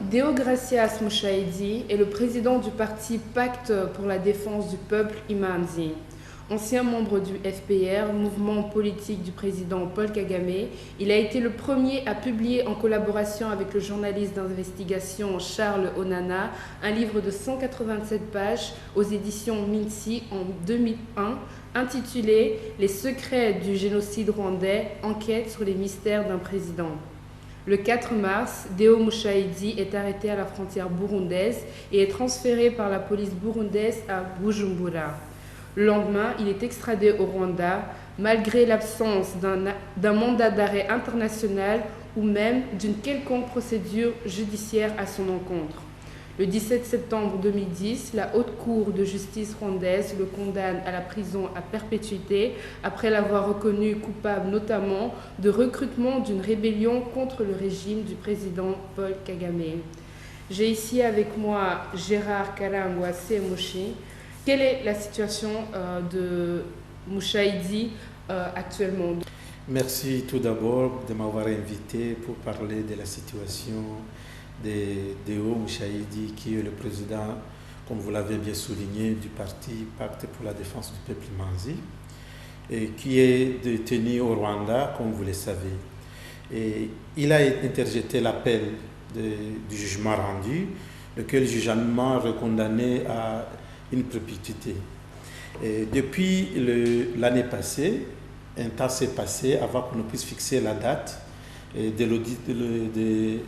Deogracias Moussaïdi est le président du parti Pacte pour la défense du peuple Imanzi. Ancien membre du FPR, mouvement politique du président Paul Kagame, il a été le premier à publier en collaboration avec le journaliste d'investigation Charles Onana un livre de 187 pages aux éditions Minci en 2001 intitulé « Les secrets du génocide rwandais, enquête sur les mystères d'un président ». Le 4 mars, Deo Moussaïdi est arrêté à la frontière burundaise et est transféré par la police burundaise à Bujumbura. Le lendemain, il est extradé au Rwanda, malgré l'absence d'un mandat d'arrêt international ou même d'une quelconque procédure judiciaire à son encontre. Le 17 septembre 2010, la Haute Cour de justice rwandaise le condamne à la prison à perpétuité après l'avoir reconnu coupable notamment de recrutement d'une rébellion contre le régime du président Paul Kagame. J'ai ici avec moi Gérard Kalangwa Semoshi. Quelle est la situation de Moussaïdi actuellement? Merci tout d'abord de m'avoir invité pour parler de la situation de Deo Moussaïdi, qui est le président, comme vous l'avez bien souligné, du parti Pacte pour la défense du peuple Manzi, et qui est détenu au Rwanda, comme vous le savez. Et il a interjeté l'appel du jugement rendu, lequel jugement recondamné à une perpétuité. Et depuis l'année passée, un temps s'est passé avant qu'on puisse fixer la date de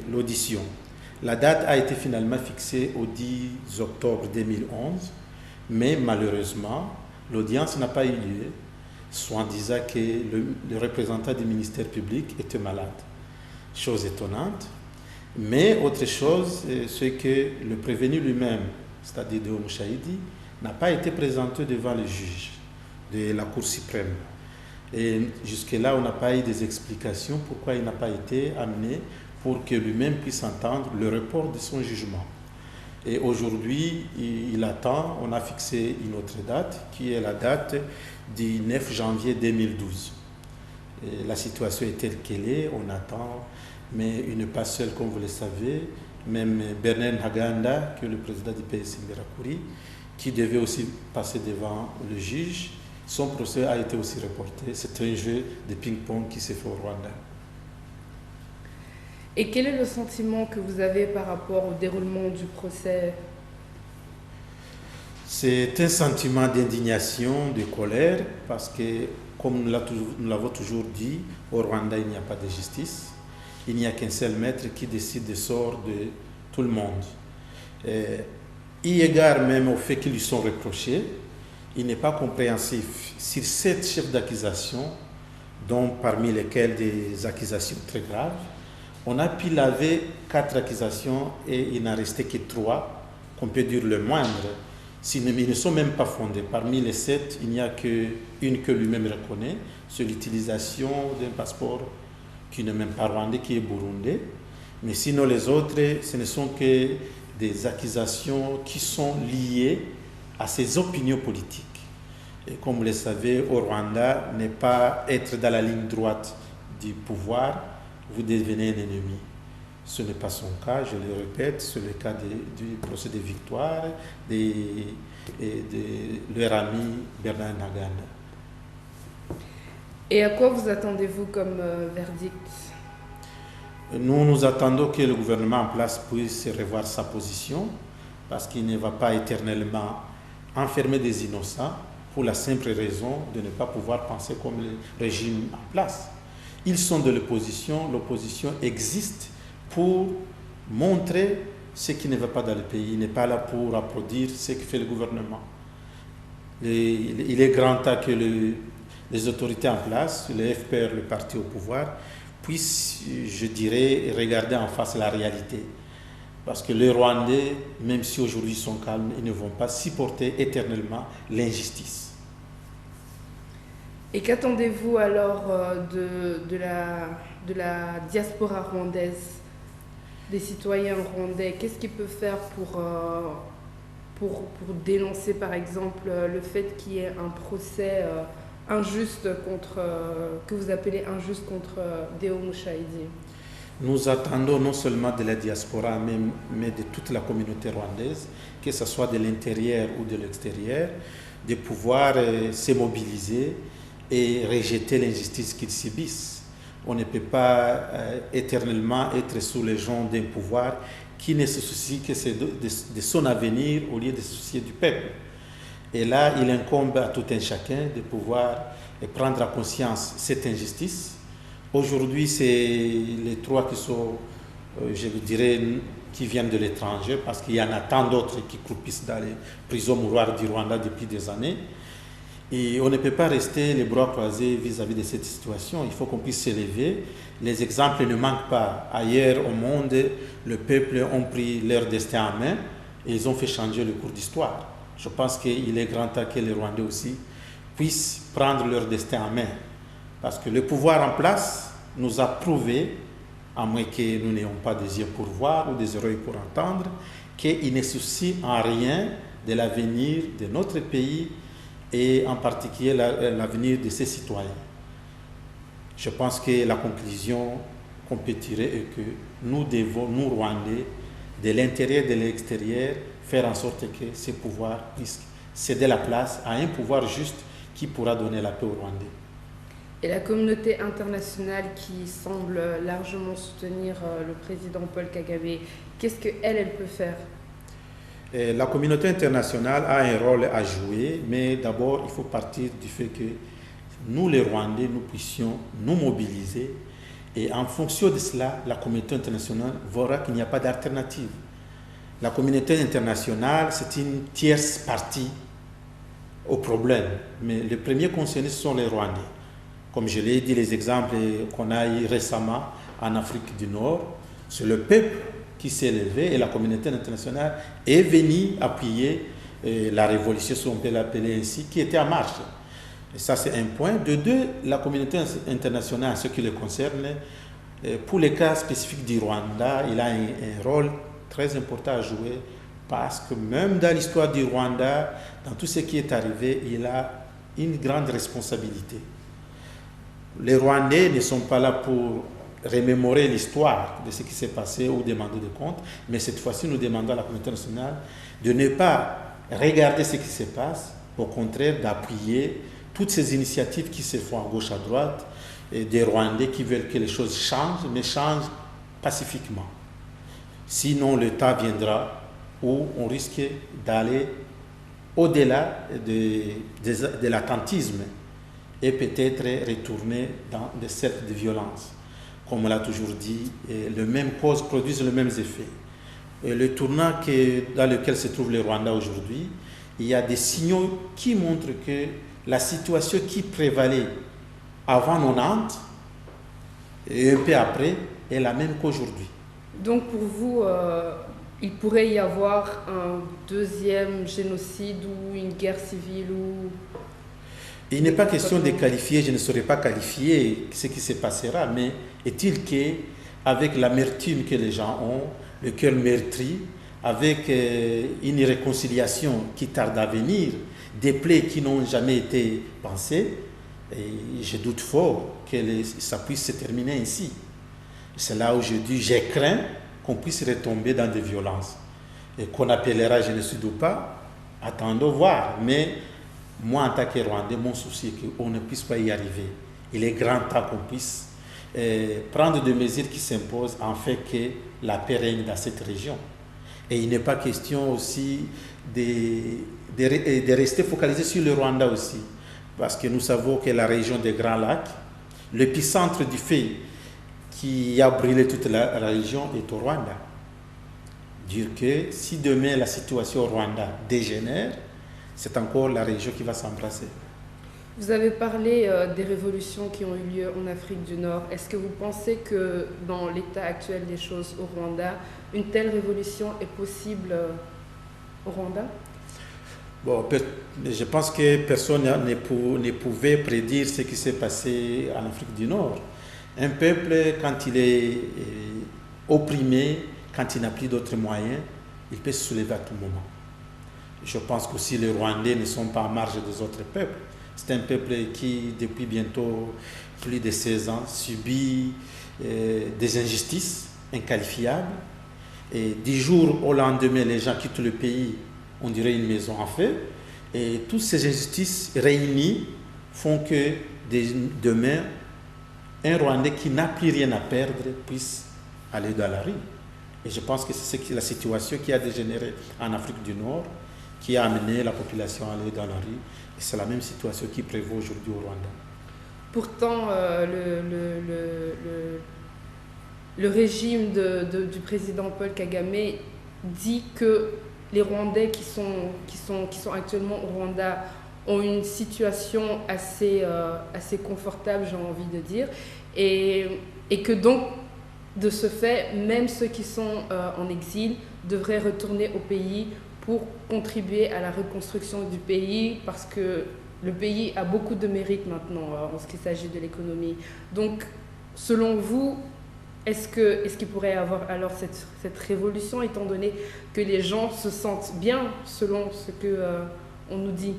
l'audition. La date a été finalement fixée au 10 octobre 2011, mais malheureusement, l'audience n'a pas eu lieu, soit en disant que le représentant du ministère public était malade. Chose étonnante. Mais autre chose, c'est que le prévenu lui-même, c'est-à-dire Deo Moussaïdi, n'a pas été présenté devant le juge de la Cour suprême. Et jusque-là, on n'a pas eu des explications pourquoi il n'a pas été amené pour que lui-même puisse entendre le report de son jugement. Et aujourd'hui, il attend, on a fixé une autre date, qui est la date du 9 janvier 2012. Et la situation est telle qu'elle est, on attend, mais il n'est pas seul, comme vous le savez. Même Bernard Ntaganda, qui est le président du PS Imberakuri, qui devait aussi passer devant le juge, son procès a été aussi reporté. C'est un jeu de ping-pong qui s'est fait au Rwanda. Et quel est le sentiment que vous avez par rapport au déroulement du procès? C'est un sentiment d'indignation, de colère, parce que, comme nous l'avons toujours dit, au Rwanda, il n'y a pas de justice. Il n'y a qu'un seul maître qui décide du sort de tout le monde. Eu égard même au fait qu'ils lui sont reprochés, il n'est pas compréhensif. Sur 7 chefs d'accusation, dont parmi lesquels des accusations très graves, on a pu laver 4 accusations et il n'en restait que 3, qu'on peut dire le moindre. Ils ne sont même pas fondés. Parmi les 7, il n'y a qu'une que lui-même reconnaît, c'est l'utilisation d'un passeport qui n'est même pas rwandais, qui est burundais. Mais sinon les autres, ce ne sont que des accusations qui sont liées à ses opinions politiques. Et comme vous le savez, au Rwanda, ne pas être dans la ligne droite du pouvoir, vous devenez un ennemi. Ce n'est pas son cas, je le répète, c'est le cas du procès de victoire de leur ami Bernard Ntaganda. Et à quoi vous attendez-vous comme verdict? Nous attendons que le gouvernement en place puisse revoir sa position, parce qu'il ne va pas éternellement enfermer des innocents pour la simple raison de ne pas pouvoir penser comme le régime en place. Ils sont de l'opposition existe pour montrer ce qui ne va pas dans le pays. Il n'est pas là pour applaudir ce que fait le gouvernement. Il est grand temps que les autorités en place, le FPR, le parti au pouvoir, puissent, je dirais, regarder en face la réalité. Parce que les Rwandais, même si aujourd'hui ils sont calmes, ils ne vont pas supporter éternellement l'injustice. Et qu'attendez-vous alors de la diaspora rwandaise, des citoyens rwandais? Qu'est-ce qu'ils peuvent faire pour dénoncer par exemple le fait qu'il y ait un procès injuste que vous appelez injuste contre Deo Moussaïdi? Nous attendons non seulement de la diaspora, mais de toute la communauté rwandaise, que ce soit de l'intérieur ou de l'extérieur, de pouvoir se mobiliser et rejeter l'injustice qu'ils subissent. On ne peut pas éternellement être sous les gens d'un pouvoir qui ne se soucie que de son avenir au lieu de se soucier du peuple. Et là, il incombe à tout un chacun de pouvoir prendre en conscience cette injustice. Aujourd'hui, c'est les trois qui sont, je vous dirais, qui viennent de l'étranger, parce qu'il y en a tant d'autres qui croupissent dans les prisons mouroirs du Rwanda depuis des années. Et on ne peut pas rester les bras croisés vis-à-vis de cette situation. Il faut qu'on puisse s'élever. Les exemples ne manquent pas. Ailleurs au monde, le peuple ont pris leur destin en main et ils ont fait changer le cours d'histoire. Je pense qu'il est grand temps que les Rwandais aussi puissent prendre leur destin en main. Parce que le pouvoir en place nous a prouvé, à moins que nous n'ayons pas des yeux pour voir ou des oreilles pour entendre, qu'il ne soucie en rien de l'avenir de notre pays et en particulier l'avenir de ses citoyens. Je pense que la conclusion qu'on peut tirer est que nous devons, nous Rwandais, de l'intérieur et de l'extérieur, faire en sorte que ces pouvoirs puissent céder la place à un pouvoir juste qui pourra donner la paix aux Rwandais. Et la communauté internationale qui semble largement soutenir le président Paul Kagame, qu'est-ce qu'elle peut faire? La communauté internationale a un rôle à jouer, mais d'abord, il faut partir du fait que nous, les Rwandais, nous puissions nous mobiliser et en fonction de cela, la communauté internationale verra qu'il n'y a pas d'alternative. La communauté internationale, c'est une tierce partie au problème, mais les premiers concernés, ce sont les Rwandais. Comme je l'ai dit, les exemples qu'on a eu récemment en Afrique du Nord, c'est le peuple qui s'est levé et la communauté internationale est venue appuyer la révolution, si on peut l'appeler ainsi, qui était en marche. Et ça, c'est un point. De deux, la communauté internationale, ce qui le concerne, pour les cas spécifiques du Rwanda, il a un rôle très important à jouer parce que même dans l'histoire du Rwanda, dans tout ce qui est arrivé, il a une grande responsabilité. Les Rwandais ne sont pas là pour remémorer l'histoire de ce qui s'est passé ou demander des comptes, mais cette fois-ci, nous demandons à la communauté nationale de ne pas regarder ce qui se passe, au contraire d'appuyer toutes ces initiatives qui se font à gauche, à droite, et des Rwandais qui veulent que les choses changent, mais changent pacifiquement. Sinon, le temps viendra où on risque d'aller au-delà de l'attentisme et peut-être retourner dans des cercles de violence. Comme on l'a toujours dit, les mêmes causes produisent les mêmes effets. Et le tournant dans lequel se trouve le Rwanda aujourd'hui, il y a des signaux qui montrent que la situation qui prévalait avant 90 et un peu après est la même qu'aujourd'hui. Donc pour vous, il pourrait y avoir un deuxième génocide ou une guerre civile ou... Il n'est pas question de qualifier, je ne saurais pas qualifier ce qui se passera, mais est-il qu'avec l'amertume que les gens ont, le cœur meurtri, avec une réconciliation qui tarde à venir, des plaies qui n'ont jamais été pensées, et je doute fort que ça puisse se terminer ainsi. C'est là où je dis, j'ai craint qu'on puisse retomber dans des violences. Et qu'on appellera génocide ou pas, attendons voir. Mais moi, en tant que Rwandais, mon souci est qu'on ne puisse pas y arriver. Il est grand temps qu'on puisse prendre des mesures qui s'imposent en fait que la paix règne dans cette région. Et il n'est pas question aussi de rester focalisé sur le Rwanda aussi. Parce que nous savons que la région des Grands Lacs, l'épicentre du feu qui a brûlé toute la région est au Rwanda. Dire que si demain la situation au Rwanda dégénère, c'est encore la région qui va s'embrasser. Vous avez parlé des révolutions qui ont eu lieu en Afrique du Nord. Est-ce que vous pensez que dans l'état actuel des choses au Rwanda, une telle révolution est possible au Rwanda? Bon, je pense que personne ne pouvait prédire ce qui s'est passé en Afrique du Nord. Un peuple, quand il est opprimé, quand il n'a plus d'autres moyens, il peut se soulever à tout moment. Je pense qu'aussi les Rwandais ne sont pas en marge des autres peuples. C'est un peuple qui, depuis bientôt plus de 16 ans, subit des injustices inqualifiables. Et du jour au lendemain, les gens quittent le pays, on dirait une maison en feu. Et toutes ces injustices réunies font que demain, un Rwandais qui n'a plus rien à perdre puisse aller dans la rue. Et je pense que c'est la situation qui a dégénéré en Afrique du Nord, qui a amené la population à aller dans la rue. Et c'est la même situation qui prévaut aujourd'hui au Rwanda. Pourtant, le régime du président Paul Kagame dit que les Rwandais qui sont actuellement au Rwanda ont une situation assez confortable, j'ai envie de dire, et que donc, de ce fait, même ceux qui sont en exil devraient retourner au pays pour contribuer à la reconstruction du pays, parce que le pays a beaucoup de mérite maintenant en ce qui s'agit de l'économie. Donc, selon vous, est-ce qu'il pourrait y avoir alors cette révolution, étant donné que les gens se sentent bien selon ce qu'on nous dit?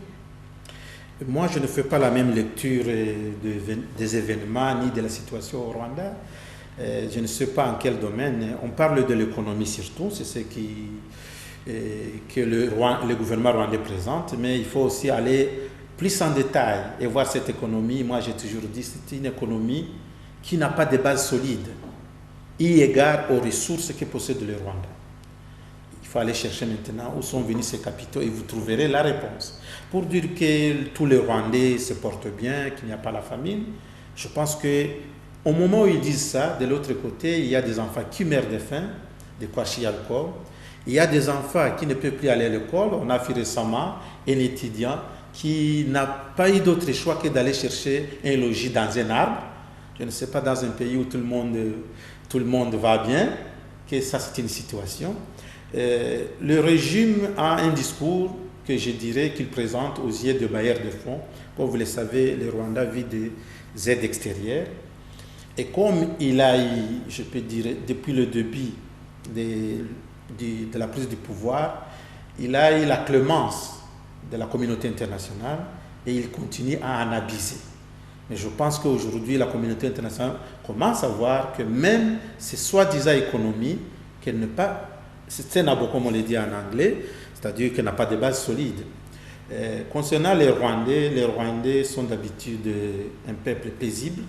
Moi, je ne fais pas la même lecture des événements ni de la situation au Rwanda. Je ne sais pas en quel domaine. On parle de l'économie surtout, c'est ce que le gouvernement rwandais présente, mais il faut aussi aller plus en détail et voir cette économie. Moi, j'ai toujours dit que c'est une économie qui n'a pas de base solide, eu égard aux ressources que possède le Rwanda. Il faut aller chercher maintenant où sont venus ces capitaux et vous trouverez la réponse. Pour dire que tous les Rwandais se portent bien, qu'il n'y a pas la famine, je pense qu'au moment où ils disent ça, de l'autre côté, il y a des enfants qui meurent de faim, de quoi chier à l'école. Il y a des enfants qui ne peuvent plus aller à l'école. On a vu récemment un étudiant qui n'a pas eu d'autre choix que d'aller chercher un logis dans un arbre. Je ne sais pas, dans un pays où tout le monde va bien, que ça c'est une situation. Le régime a un discours que je dirais qu'il présente aux yeux de bailleurs de fonds. Comme vous le savez, le Rwanda vit des aides extérieures. Et comme il a eu, je peux dire, depuis le début de la prise du pouvoir, il a eu la clémence de la communauté internationale et il continue à en abuser. Mais je pense qu'aujourd'hui, la communauté internationale commence à voir que même ces soi-disant économies, qu'elle n'est pas, c'est un abo comme on le dit en anglais, c'est-à-dire qu'elle n'a pas de base solide. Concernant les Rwandais sont d'habitude un peuple paisible.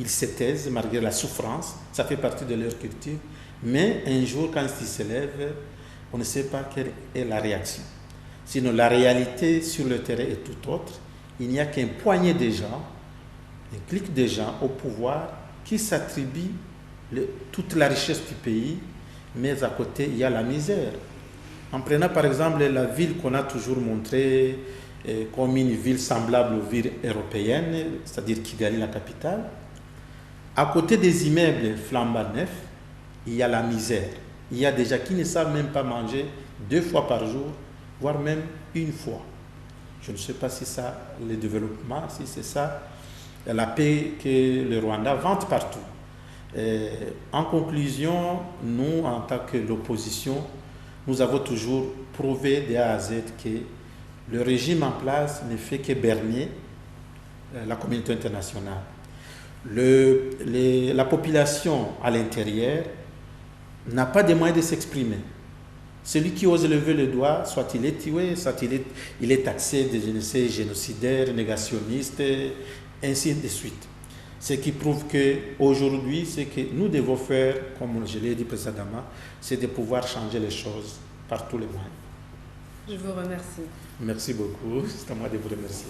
Ils se taisent malgré la souffrance, ça fait partie de leur culture. Mais un jour, quand ils se lèvent, on ne sait pas quelle est la réaction. Sinon, la réalité sur le terrain est tout autre. Il n'y a qu'un poignet de gens, un clic de gens au pouvoir qui s'attribuent toute la richesse du pays, mais à côté, il y a la misère. En prenant par exemple la ville qu'on a toujours montrée comme une ville semblable aux villes européennes, c'est-à-dire Kigali, la capitale, à côté des immeubles flambant neufs, il y a la misère. Il y a des gens qui ne savent même pas manger 2 fois par jour, voire même 1 fois. Je ne sais pas si c'est ça le développement, si c'est ça la paix que le Rwanda vante partout. En conclusion, nous, en tant que l'opposition, nous avons toujours prouvé de A à Z que le régime en place ne fait que berner la communauté internationale. La population à l'intérieur n'a pas de moyens de s'exprimer. Celui qui ose lever le doigt, soit il est tué, soit il est taxé de génocidaire, négationniste, ainsi de suite. Ce qui prouve qu'aujourd'hui, ce que nous devons faire, comme je l'ai dit précédemment, c'est de pouvoir changer les choses par tous les moyens. Je vous remercie. Merci beaucoup. C'est à moi de vous remercier.